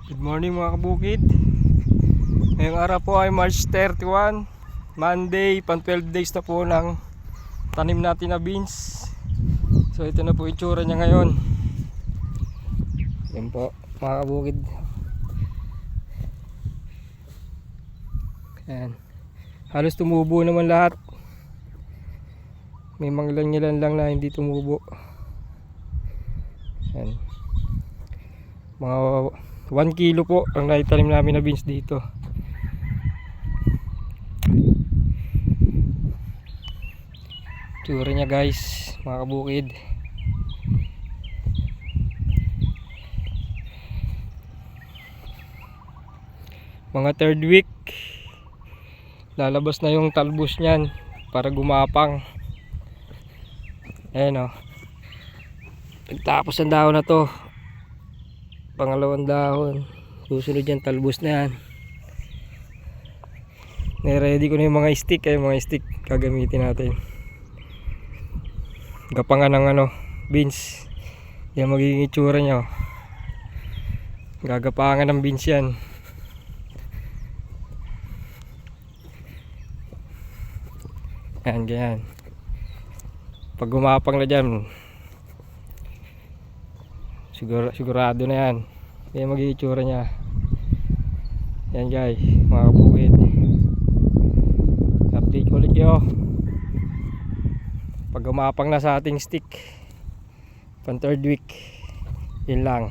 Good morning mga kabukid. Ngayong araw po ay March 31, Monday, pan 12 days na po ng tanim natin na beans. So ito na po itsura niya ngayon. Yan po mga kabukid. Ayan. Halos tumubo naman lahat. May manglan-ngilan lang na hindi tumubo. Ayan. Mga 1 kilo po ang naitanim namin na beans dito. Tsura niya guys, mga kabukid. Mga third week lalabas na yung talbos niyan para gumapang. Ayan o. Nagtapos ang dahon na to. Pangalawang dahon. Susunod yan, talbos na yan. Nire-ready ko na yung mga stick. Ay mga stick gagamitin natin. Gapangan ng beans. Yan magiging itsura nyo. Gagapangan ng beans yan. Yan, ganyan. Pag gumapang na dyan, sigurado na yan. Yan magiging itsura nya. Yan guys, mga kabukid. Update ko ulit kayo pag gumapang na sa ating stick pan third week. Yun lang.